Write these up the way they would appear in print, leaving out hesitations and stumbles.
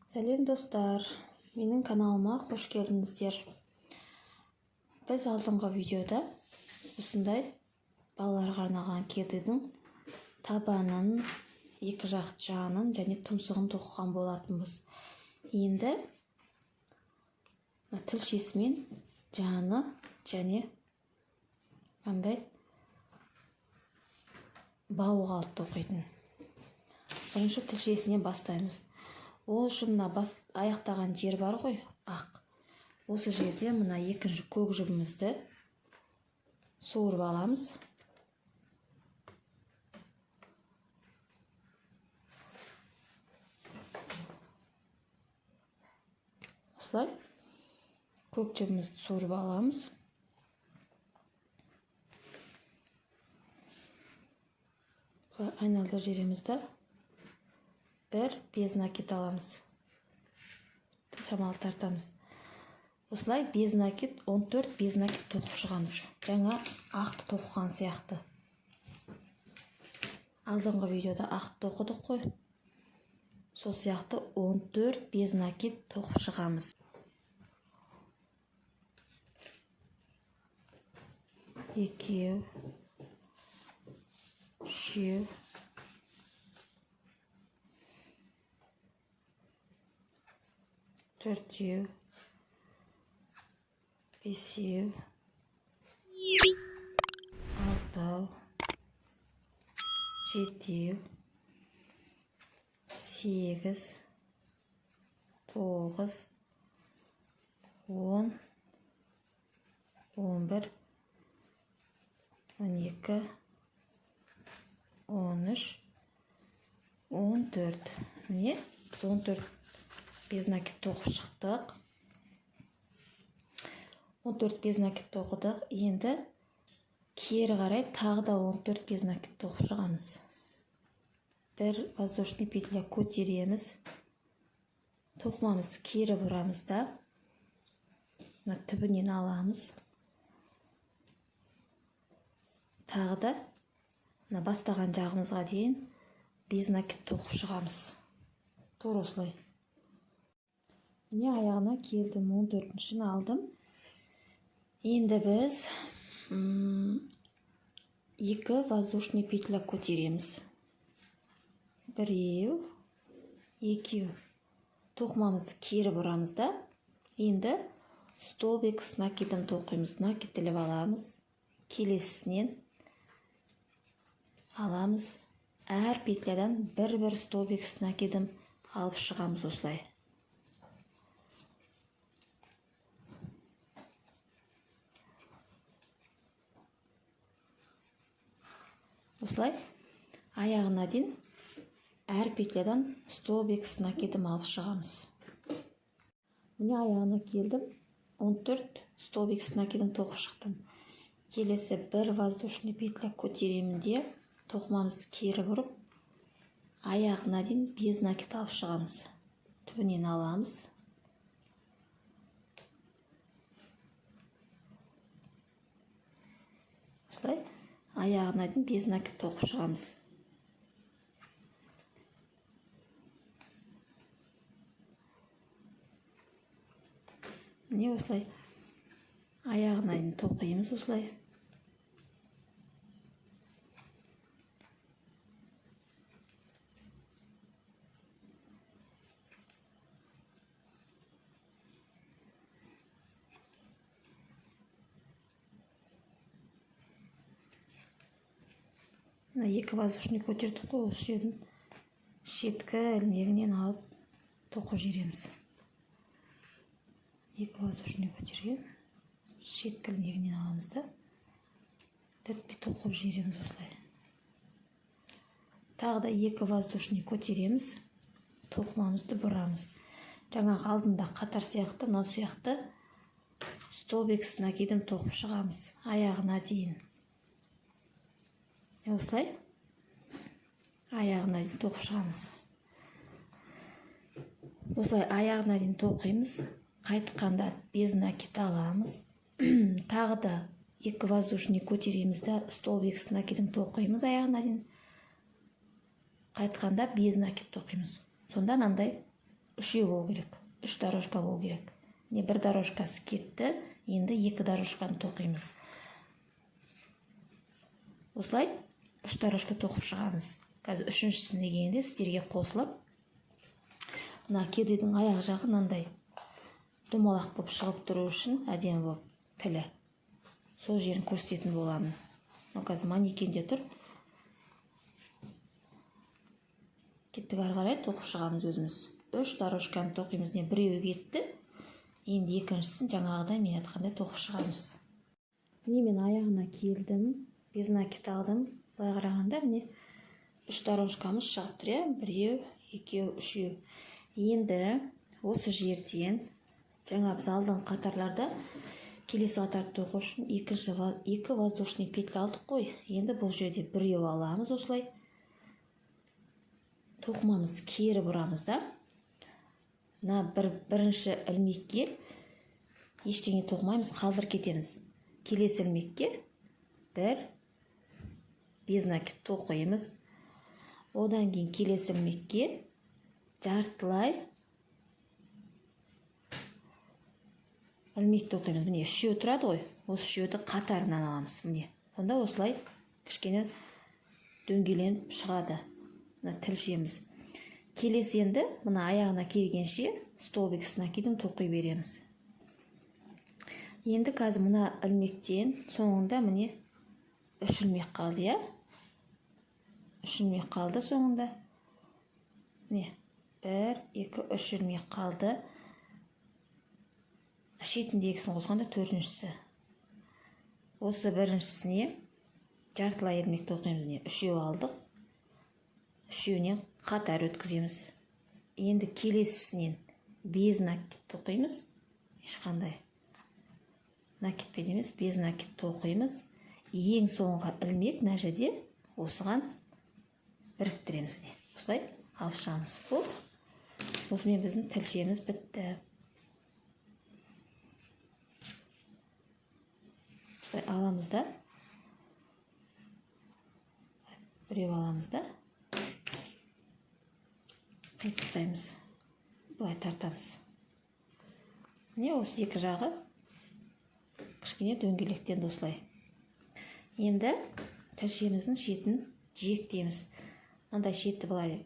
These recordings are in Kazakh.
Сәлем достар, менің каналыма қош келдіңіздер. Біз алдыңғы видеода осындай балаларға арналған кедінің табанын, екі жақ жағын және тұмсығын тоқыған болатынбыз. Енді тілшесімен жаны және қандай бауы қалып тоқитын. Бірінші тілшесіне бастаймыз. Ол үшін аяқтаған жер бар ғой, ақ. Осы жерде мына екінші көк жібімізді суырып аламыз. Осылай көк жібімізді суырып аламыз. Айналдыр жерімізді бір без накид аламыз. Шамалы тартамыз. Осылай без накид, 14 без накид тоқып шығамыз. Жаңа ақты тоқыған сияқты. Алдыңғы видеода ақты тоқыдық қой. Сол сияқты 14 без накид тоқып шығамыз. Екеу, үшеу, төртеу, бесеу, алтау, жетеу, сегіз, тоғыз, 10, 11, 12, 13, 14. Міне, біз 14 без накид тоқып шықтық. 14 без накид тоқыдық. Енді кері қарай тағы да 14 без накид тоқып шығамыз. Бір воздушный петля көтереміз. Тоқымамызды кері бұрамыз да. Мына түбінен аламыз. Тағы да бастаған жағымызға дейін без накид тоқып шығамыз. Тура осылай. Міне аяғына келдім, 14-шін алдым. Енді біз екі воздушный петля көтереміз. Біреу, екеу. Тоқымамызды кері бұрамыз да. Енді столбик с накидын тоқимыз. Накидліп аламыз. Келесінен аламыз. Әр петлядан бір столбик с накидын алып шығамыз осылай. Осылай аяғына дейін әр петлядан столбик с накидым алып шығамыз. Міне аяғына келдім, 14 столбик с накидым тоқып шықтым. Келесі бір воздушный петля көтеремін де, тоқымамызды кері бұрып, аяғына дейін без накид алып шығамыз. Түбінен аламыз. Осылай аяғына дейін без накид тоқып шығамыз. Міне осылай аяғына дейін тоқимыз осылай. Екі воздушный көтердік қой, осы жердің шеткі ілмегінен алып тоқып жібереміз. Екі воздушный көтерген шеткі ілмегінен аламыз да, дәтпей тоқып жібереміз осылай. Тағы да екі воздушный көтереміз, тоқымамызды бұрамыз. Жаңағы алдында қатар сияқты, мынау сияқты столбик с накидын тоқып шығамыз аяғына дейін. Осылай аяғына дейін тоқып шығамыз. Осылай аяғына дейін тоқимыз. Қайтқанда без накид аламыз. Тағы да екі воздушный көтереміз да столбик с накидын тоқимыз аяғына дейін. Қайтқанда без накид тоқимыз. Сонда мынандай үшеу болу керек. 3 дорожка болу керек. Не бір дорожкасы кетті, енді 2 дорожканы тоқимыз. Осылай 3 дорожка тоқып шығамыз. Қазір үшіншісіне келгенде сіздерге қосылып, мына кедейдің аяқ жағы мынандай домалақ болып шығып тұру үшін әдемі болып тілі. Сол жерін көрсететін боламын. Қазір манекенде тұр. Кеттік ары қарай тоқып шығамыз өзіміз. 3 дорожканы тоқимыз. Не біреуі кетті. Енді екіншісін жаңағыдай мен айтқандай тоқып шығамыз. Міне мен аяғына келдім. Без накид алдым. Былай қарағанда міне 3 дорожкамыз шығып тұр. Біреу, екеу, үшеу. Енді осы жерден жаңа біз алдыңғы қатарларда келесі қатарды тоқу үшін 2 воздушный петля алдық қой. Енді бұл жерде біреу аламыз осылай. Тоқымамызды кері бұрамыз да. Мына бірінші ілмекке ештеңе тоқымаймыз, қалдыр кетеміз. Келесі ілмекке бір без накид тоқимыз. Одан кейін келесі ілмекке жартылай ілмек тоқимыз. Міне үшеу тұрады ғой. Осы үшеуді қатарынан аламыз. Міне. Онда осылай кішкене дөңгеленіп шығады. Мына тілшеміз. Келесі енді мына аяғына келгенше столбик с накидын тоқи береміз. Енді қазір мына ілмектен соңында міне 3 ілмек қалды, 3 ілмек қалды соңында. Міне 1, 2, 3 ілмек қалды. Шетіндегісін қосқанда 4-шісі. Осы біріншісіне жартылай ілмек тоқимыз. Үшеу алдық. Үшеуінен қатар өткіземіз. Енді келесісінен без накид тоқимыз. Ешқандай накидпен емес, без накид тоқимыз. Ең соңғы ілмек мына жерде осыған біріктіреміз. Осылай алып шығамыз. Осымен біздің тілшеміз бітті. Осылай аламыз да. Біреу аламыз да. Қиып тастаймыз. Бұлай тартамыз. Міне осы екі жағы кішкене дөңгелектен осылай. Енді тілшеміздің шетін жиектейміз. Мынандай шеті былай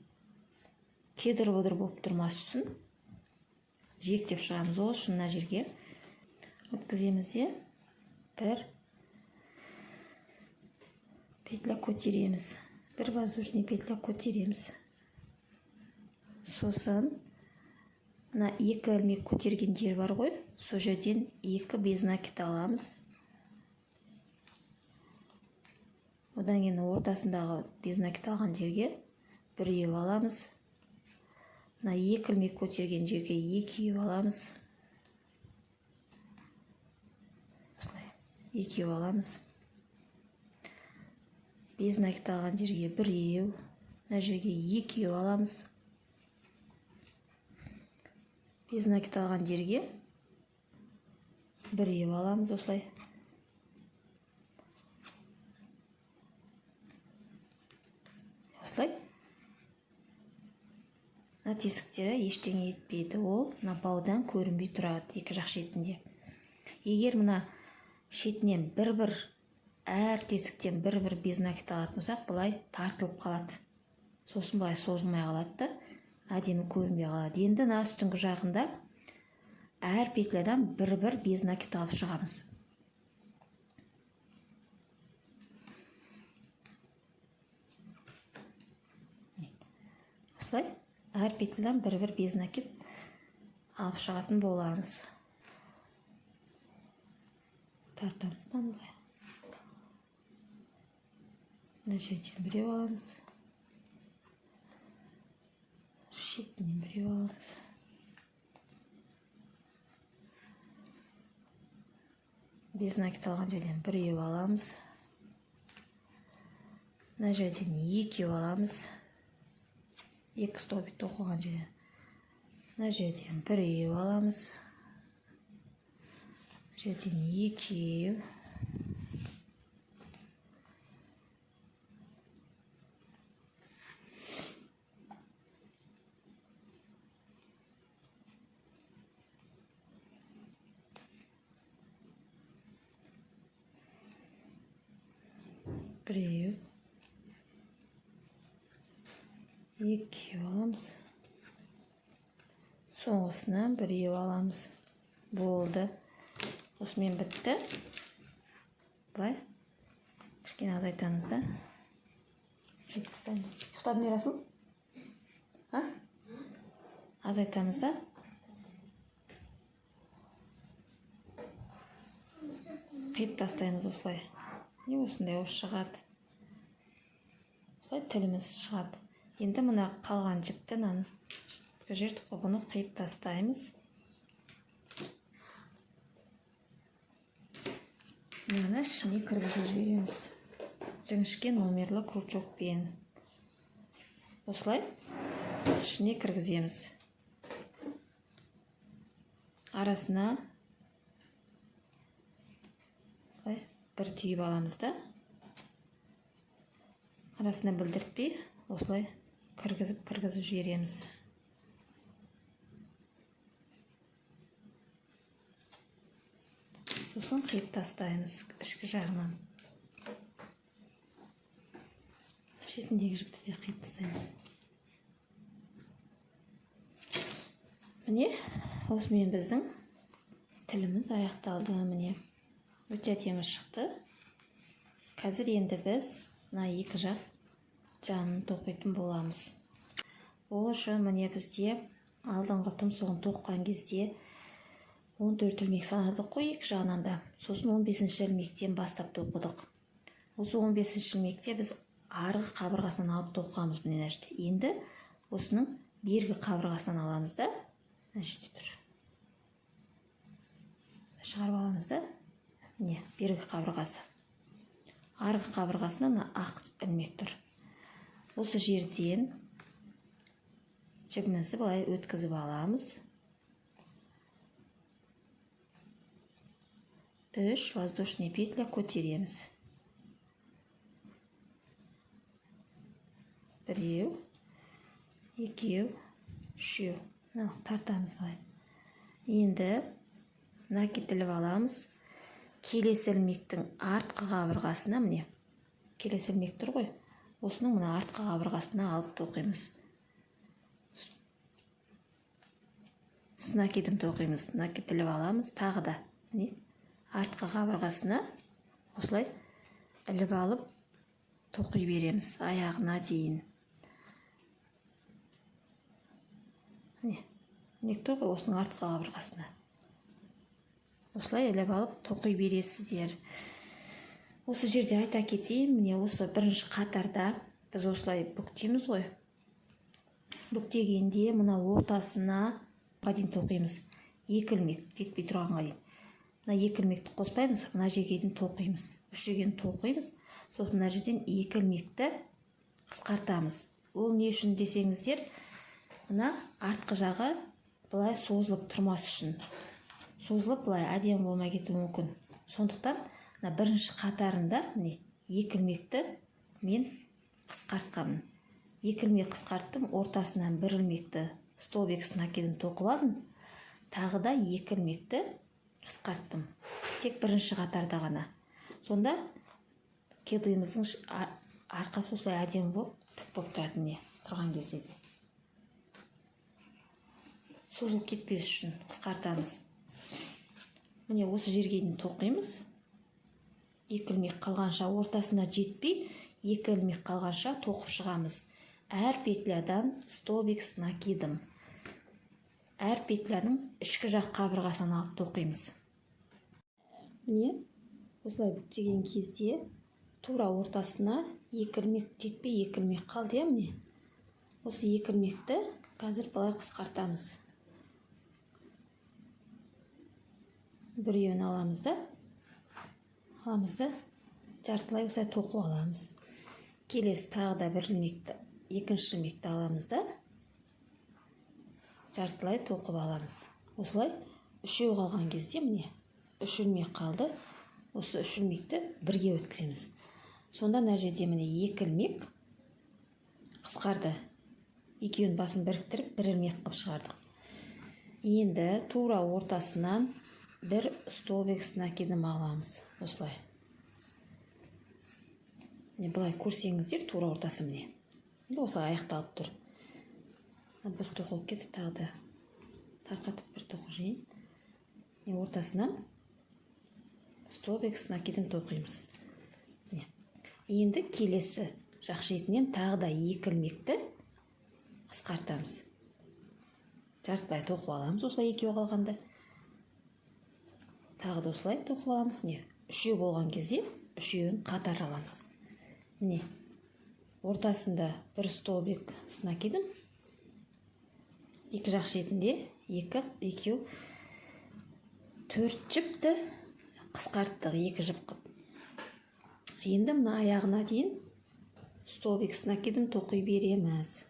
кедір-бұдыр болып тұрмас үшін жиектеп шығамыз. Ол үшін мына жерге өткіземіз де бір петля көтереміз. Бір воздушный петля көтереміз. Сосын мына 2 ілмек көтерген жер бар ғой, сол жерден 2 без накид аламыз. Одан кейін ортасындағы без накид алған жерге біреу аламыз. Мына 2 ілмек көтерген жерге екеу аламыз. Осылай екеу аламыз. Без накид алған жерге біреу, мына жерге екеу аламыз. Без накид алған жерге біреу аламыз осылай. Осылай. Мына тесіктері ештеңе етпейді. Ол мына баудан көрінбей тұрады екі жақ шетінде. Егер мына шетінен бір-бір әр тесіктен бір-бір без накид алатын болсақ, бұлай тартылып қалады. Сосын бұлай созылмай қалады да, әдемі көрінбей қалады. Енді мына үстіңгі жағында әр петлядан бір-бір без накид алып шығамыз. Осылай әр петлядан бір-бір без накид алып шығатын боламыз. Тартамыздан бұлай. Мына жерден біреу аламыз. Шетінен біреу аламыз. Без накид алған жерден біреу аламыз. Мына жерден екеу аламыз. 2 столбик тоқылған жерден. Мына жерден біреу аламыз. Жерден екеу. біреу, екеу аламыз, соңғысына біреу аламыз. Болды. Осымен бітті. Былай кішкене азайтамыз да. Қиып тастаймыз. Ұйықтадың бе Расыл? Азайтамыз да. Қиып тастаймыз осылай. Не осындай болып шығады. Осылай тіліміз шығады. Енді мына қалған жіпті жертіп бұны қиып тастаймыз. Мына ішіне кіргізіп жібереміз. Жіңішке номерлі крючокпен. Осылай ішіне кіргіземіз. Арасына осылай бір түйіп аламыз да. Арасына білдіртпей осылай кіргізіп жібереміз. Сосын қиып тастаймыз ішкі жағынан. Шетіндегі жіпті де қиып тастаймыз. Міне, осымен біздің тіліміз аяқталды. Міне, өте әдемі шықты. Қазір енді біз мына екі жақ жанын тоқитын боламыз. Ол үшін міне бізде алдыңғы тұмсығын тоққан кезде 14 ілмек санадық қой екі жағынан да. Сосын 15 ілмектен бастап тоқыдық. Осы 15 ілмекте біз арғы қабырғасынан алып тоқығамыз міне нәрсте. Енді осының бергі қабырғасынан аламыз да. Нәрсте тұр. Шығарып аламыз да. Міне, бергі қабырғасы. Арғы қабырғасынан ақ ілмек тұр. Осы жерден жібімізді былай өткізіп аламыз. 3 воздушный петля көтереміз. Біреу, екеу, үшеу. Тартамыз былай. Енді накетіліп аламыз. Келесі ілмектің артқы қабырғасына, міне, келесі ілмек тұр ғой. Осының мына артқы қабырғасына алып тоқимыз. Накетім тоқимыз. Накетіліп аламыз. Тағы да, міне, артқы қабырғасына осылай іліп алып тоқи береміз аяғына дейін. Міне тұр ғой осының артқы қабырғасына. Осылай іліп алып тоқи бересіздер. Осы жерде айта кетейін, міне осы бірінші қатарда біз осылай бүктейміз ғой. Бүктегенде мына ортасына дейін тоқимыз. 2 ілмек жетпей тұрғанға дейін. Мына 2 ілмекті қоспаймыз, мына жерден тоқимыз. 3 жерден тоқимыз. Сосын мына жерден 2 ілмекті қысқартамыз. Ол не үшін десеңіздер, мына артқы жағы былай созылып тұрмас үшін. Созылып былай әдемі болмай кетуі мүмкін. Сондықтан мына бірінші қатарында міне 2 ілмекті мен қысқартқанмын. 2 ілмек қысқарттым, ортасынан 1 ілмекті столбик накидін тоқып алдым. Тағы да 2 ілмекті қысқарттым. Тек бірінші қатарда ғана. Сонда кедіміздің арқасы осылай әдемі болып, тік болып тұрады міне тұрған кезде де. Созылып кетпес үшін қысқартамыз. Міне осы жерге дейін тоқимыз. 2 ілмек қалғанша ортасына жетпей, 2 ілмек қалғанша тоқып шығамыз. Әр петлядан столбик с накидом. Әр петляның ішкі жақ қабырғасын алып тоқимыз. Міне, осылай бүктеген кезде тура ортасына 2 ілмек жетпей, 2 ілмек қалды, міне. Осы 2 ілмекті қазір былай қысқартамыз. Біреуін аламыз да, жартылай осылай тоқып аламыз. Келесі тағы да 1 ілмекті, екінші ілмекті аламыз да, жартылай тоқып аламыз. Осылай үшеу қалған кезде, міне, 3 ілмек қалды. Осы 3 ілмекті бірге өткіземіз. Сонда мына жерде міне 2 ілмек қысқарды. Екеуін басын біріктіріп, 1 ілмек қылып шығардық. Енді тура ортасынан 1 столбик с накидом аламыз. Осылай. былай көрсеңіздер тура ортасы міне. Осылай аяқталып тұр. Бос тоқылып кетті, тағы да тарқатып бір тоқып жейін. Ортасынан столбик накидын тоқимыз. Енді келесі жақ шетінен тағы да 2 ілмекті қысқартамыз. Жартылай тоқып аламыз, осылай екеу қалғанда. Тағы да осылай тоқып аламыз. Үшеу болған кезде үшеуін қатар аламыз. Ортасында бір столбик накидын. Екі жақ шетінде 2, 4 жіпті қысқарттық, 2 жіп қып. Енді мына аяғына дейін столбик накидын тоқи береміз.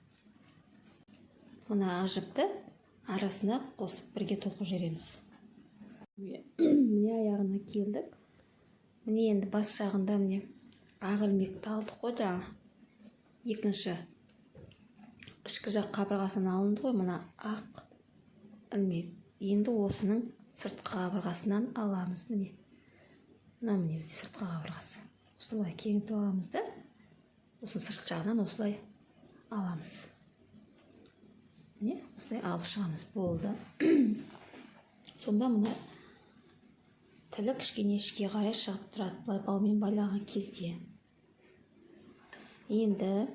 Мына жіпті арасына қосып бірге тоқып жібереміз. Міне аяғына келдік. Міне енді бас жағында міне ақ ілмекті алдық қой, жаңа. Екінші ішкі жақ қабырғасынан алынды ғой, мына ақ ілмек. Енді осының сыртқы қабырғасынан аламыз, міне. Міне бізде сыртқы қабырғасы. Осылай кеңітіп аламыз да, осының сырт жағынан осылай аламыз. Міне, осылай алып шығамыз, болды. Сонда мына тілі кішкене ішке қарай шығып тұрады, былай баумен байлаған кезде. Енді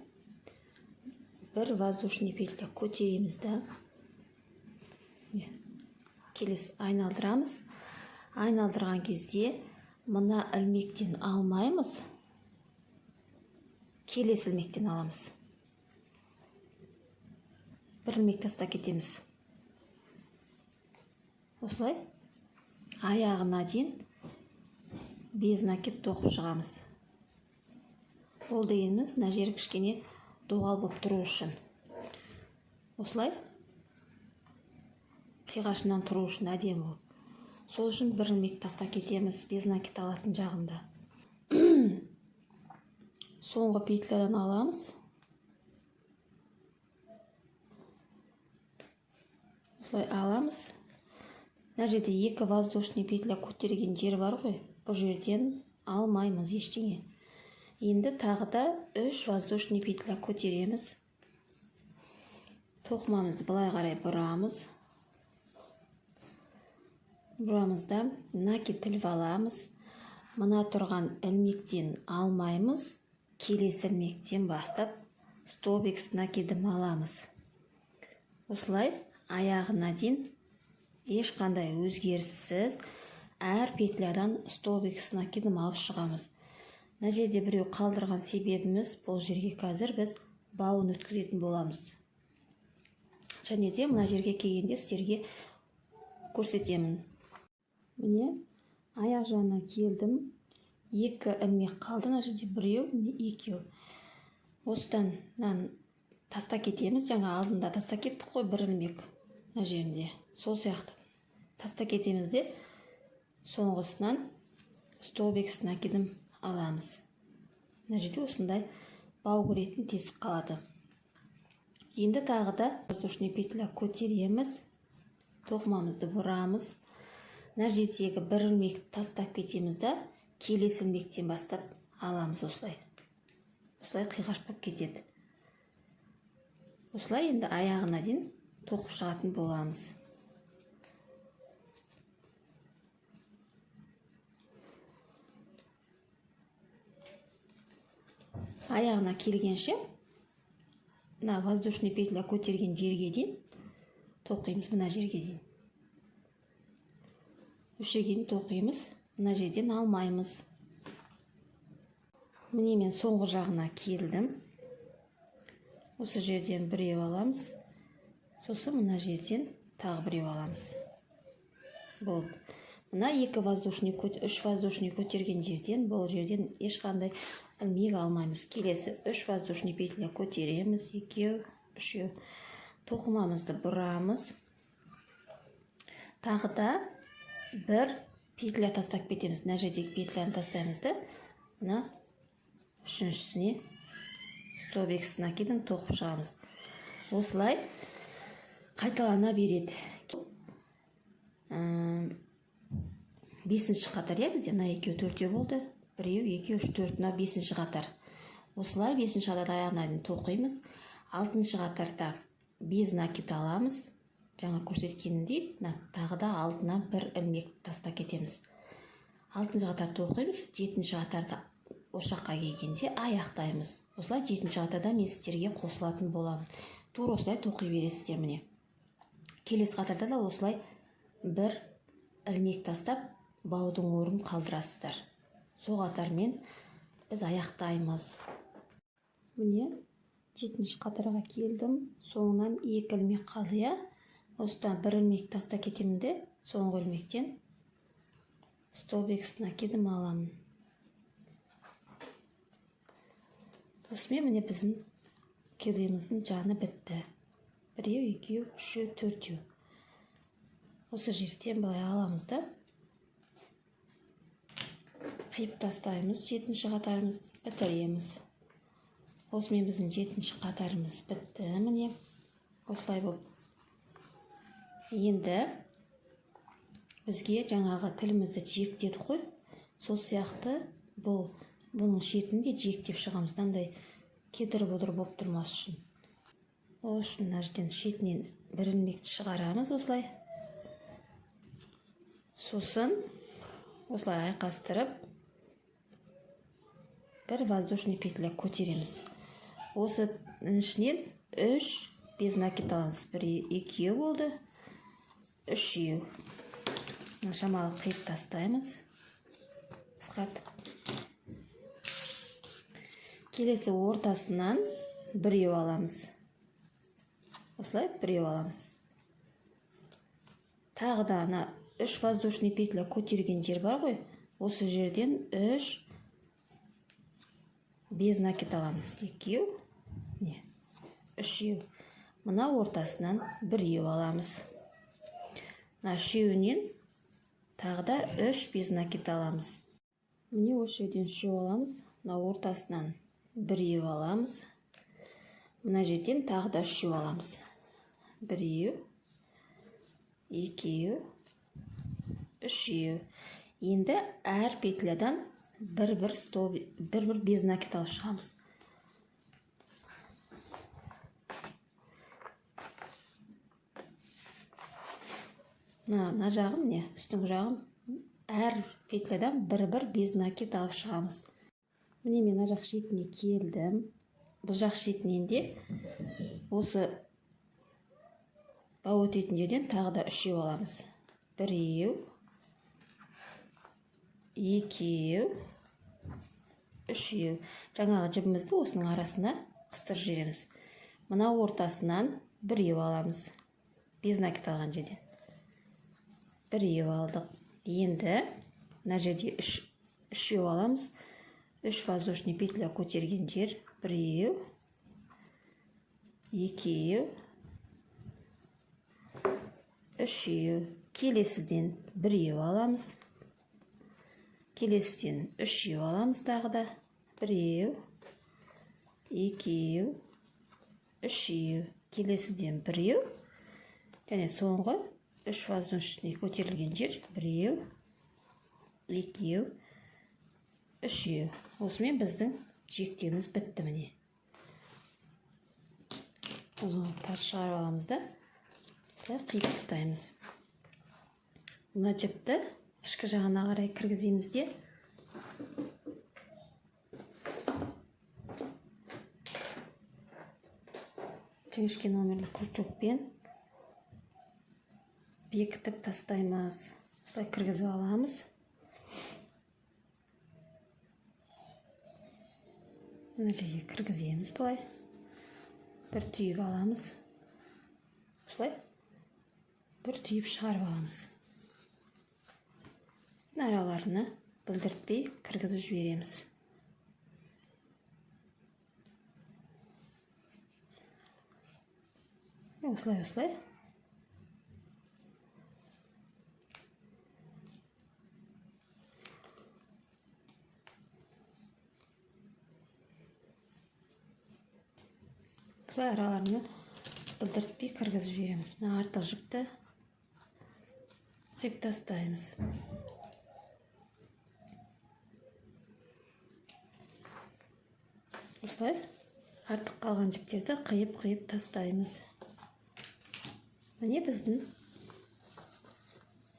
бір воздушный петля көтереміз да, келесі айналдырамыз. Айналдырған кезде мына ілмектен алмаймыз, келесі ілмектен аламыз. Бір ілмек таста кетеміз. Осылай аяғына дейін без накид тоқып шығамыз. Ол дегеніміз мына жер кішкене доғал болып тұру үшін. Осылай қиғашынан тұру үшін әдемі болып. Сол үшін бір ілмек таста кетеміз без накид алатын жағында. Соңғы петлядан аламыз. Осылай аламыз. Мына жерде 2 воздушный петля көтерген жер бар ғой. Бұл жерден алмаймыз ештеңе. Енді тағы да 3 воздушный петля көтереміз. Тоқымамызды былай қарай бұрамыз. Бұрамызда накид іліп аламыз. Мына тұрған ілмектен алмаймыз. Келесі ілмектен бастап столбик накидін аламыз. Осылай аяғына дейін ешқандай өзгеріссіз әр петлядан столбик накидін алып шығамыз. Мына жерде біреу қалдырған себебіміз, бұл жерге қазір біз бауын өткізетін боламыз. Және де мына жерге келгенде сіздерге көрсетемін. Міне аяқ жағына келдім. 2 ілмек қалды, мына жерде біреу, 2. Осыдан таста кетеміз. Жаңа алдында таста кеттік қой, бір ілмек мына жерінде. Сол сияқты таста кетеміз де соңғысынан столбик накидін аламыз. Мына жерде осындай бау көретін тесік қалады. Енді тағы да воздушный петля көтереміз. Тоқымамызды бұрамыз. Мына жердегі бір ілмек тастап кетеміз да, келесі ілмектен бастап аламыз осылай. Осылай қиғаш болып кетеді. Осылай енді аяғына дейін тоқып шығатын боламыз. Аяғына келгенше мына воздушный петля көтерген жерге дейін тоқимыз, мына жерге дейін. Үшегені тоқимыз, мына жерден алмаймыз. Міне мен соңғы жағына келдім. Осы жерден біреу аламыз. Сосын мына жерден тағы біреу аламыз. Болды. Мына 3 воздушный көтерген жерден, бұл жерден ешқандай ілмек алмаймыз. Келесі 3 воздушный петля көтереміз. 2, 3. Тоқымамызды бұрамыз. Тағы да бір петля тастап кетеміз. Мына жердегі петляны тастаймыз да, мына үшіншісіне столбик накидін тоқып шығамыз. Осылай қайталана береді. 5-ші қатар, бізде мына 2, 4 болды. 1, 2, 3, 4, мына 5-ші қатар. Осылай 5-ші қатарды аяғына дейін тоқимыз. 6-ші қатарда без накид аламыз. Жаңа көрсеткенімдей, тағы да алдына бір ілмек таста кетеміз. 6-ші қатарды тоқимыз. 7-ші қатарда осы жаққа келгенде аяқтаймыз. Осылай 7-ші қатарда мен сіздерге қосылатын боламын. Тура осылай тоқи бересіздер міне. Келесі қатарда да осылай бір ілмек тастап, баудың орнын қалдырасыздар. Сол қатармен біз аяқтаймыз. Міне 7-ші қатарға келдім. Соңынан 2 ілмек қалды, иә. Осыдан бір ілмек таста кетемін де, соңғы ілмектен столбик с накидом аламын. Осымен міне біздің килиміздің жаны бітті. 1, 2, 3, 4. Осы жерден былай аламыз да қиып тастаймыз. 7-ші қатарымыз бітіреміз. Осымен біздің 7-ші қатарымыз бітті. Міне осылай болып. Енді бізге жаңағы тілімізді жиектедік қой. Сол сияқты бұның шетін де жиектеп шығамыз. Мынандай кедір-бұдыр болып тұрмас үшін. Ол үшін мына жерден шетінен бір ілмекті шығарамыз осылай. Сосын осылай айқастырып бір воздушный петля көтереміз. Осы ішінен 3 без накид аламыз. 1, 2 болды. 3. Шамалы қиып тастаймыз. Қысқартып. Келесі ортасынан 1 аламыз. Осылай 1 аламыз. Тағы да ана 3 воздушный петля көтерген жер бар ғой. Осы жерден 3 без накид аламыз. 2, 3. Мына ортасынан 1 аламыз. Мына үшеуінен тағы да 3 без накид аламыз. Міне осы жерден 3 аламыз. Мына ортасынан 1 аламыз. Мына жерден тағы да 3 аламыз. 1, 2, 3. Енді әр петлядан бір без накид алып шығамыз. Мына жағым не? Үстің жағым әр петлядан бір без накид алып шығамыз. Міне мен ана жақ шетіне келдім. Бұл жақ шетінен де осы бау өтетін жерден тағы да 3 аламыз. 1, 2, 3. Жаңағы жібімізді осының арасына қыстырып жібереміз. Мына ортасынан 1 аламыз. Без накид алған жерден. 1 алдық. Енді мына жерде 3 аламыз. 3 воздушный петля көтерген жер. 1, 2, 3. Келесіден 1 аламыз. Келесіден 3 аламыз тағы да. 1, 2, 3. Келесіден 1. Және соңғы 3 воздушный көтерілген жер. 1, 2, 3. Осымен біздің жиектеміз бітті міне. Ұзындықтарды шығарып аламыз да. Осылай қиып тастаймыз. Мына жіпті ішкі жағына қарай кіргіземіз де. Жіңішке номерлі крючокпен бекітіп тастаймыз. Осылай кіргізіп аламыз. Мына жерге кіргіземіз былай. Бір түйіп аламыз. Осылай бір түйіп шығарып аламыз. Араларына білдіртпей кіргізіп жібереміз. Осылай. Осылай араларына білдіртпей кіргізіп жібереміз. Артық жіпті қиып тастаймыз. осылай артық қалған жіптерді қиып тастаймыз. Міне біздің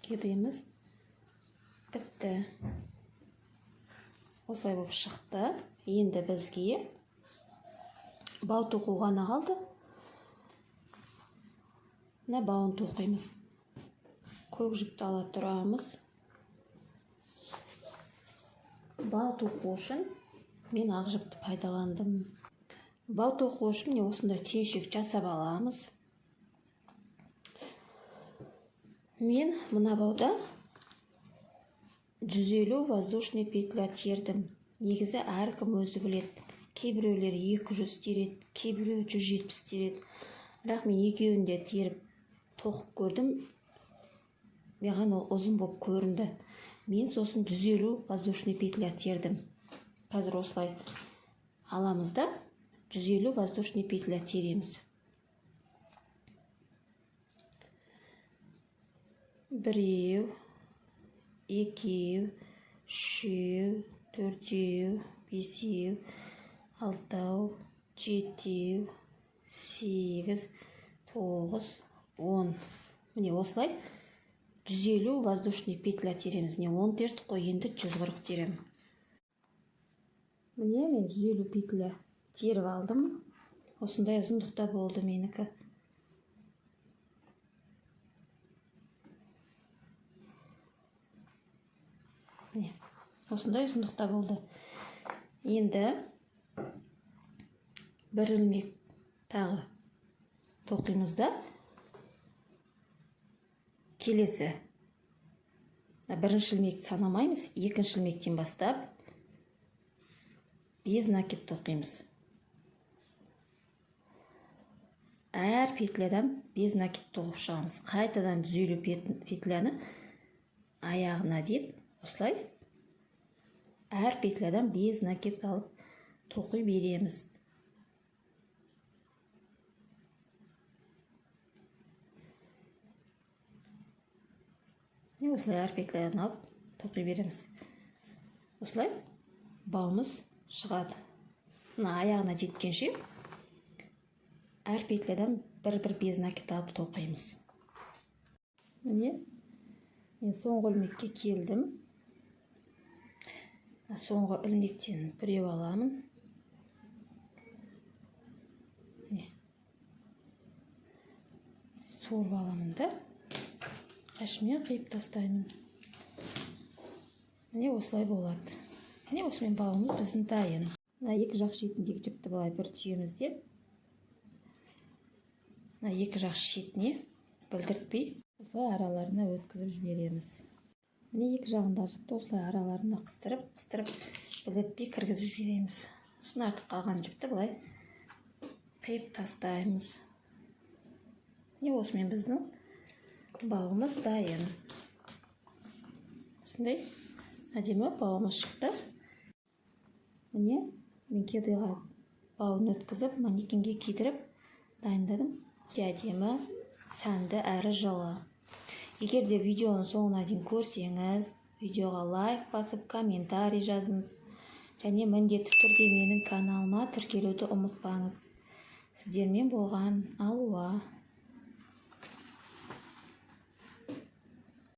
кедеміз бітті. Осылай болып шықты. Енді бізге бау тоқу ғана қалды. Мына бауын тоқимыз. Көк жіпті ала тұрамыз. Бау тоқу үшін мен ақ жіпті пайдаландым. Бау тоқу үшін міне осындай түйіншек жасап аламыз. Мен мына бауда 150 воздушный петля тердім. Негізі әркім өзі біледі. Кейбіреулер 200 тереді, кейбіреу 170 тереді. Бірақ мен екеуін де теріп тоқып көрдім. Маған ол ұзын болып көрінді. Мен сосын 150 воздушный петля тердім. Қазір осылай аламыз да 150 воздушный петля тереміз. 1, 2, 3, 4, 5, 6, 7, 8, 9, 10. Міне осылай 150 воздушный петля тереміз. Міне 10 тердік қой, енді 140 терем. Міне мен 150 петля теріп алдым. Осындай ұзындықта болды менікі. Міне осындай ұзындықта болды. Енді бір ілмек тағы тоқимыз да келесі бірінші ілмекті санамаймыз, екінші ілмектен бастап без накид тоқимыз. Әр петлядан без накид тоқып шығамыз. Қайтадан 150 петляны аяғына деп осылай әр петлядан без накид алып тоқи береміз. Осылай әр петлядан алып тоқи береміз. Осылай бауымыз шығады. Мына аяғына жеткенше әр петлядан бір без накид алып тоқимыз. Міне мен соңғы ілмекке келдім. Соңғы ілмектен біреу аламын. Суырып аламын да қашымен қиып тастаймын. Міне осылай болады. Міне осымен бауымыз біздің дайын. Екі жақ шетіндегі жіпті былай бір түйеміз деп, екі жақ шетіне білдіртпей осылай араларына өткізіп жібереміз. Міне екі жағында жіпті осылай араларына қыстырып білдіртпей кіргізіп жібереміз. Осыны артық қалған жіпті былай қиып тастаймыз. Міне осымен біздің бауымыз дайын. Осындай әдемі бауымыз шықты. Міне мен кедеға бауын өткізіп манекенге кидіріп дайындадым. Әдемі, сәнді әрі жылы. Егер де видеоның соңына дейін көрсеңіз, видеоға лайк басып, комментарий жазыңыз. Және міндетті түрде менің каналыма тіркелуді ұмытпаңыз. Сіздермен болған Алуа.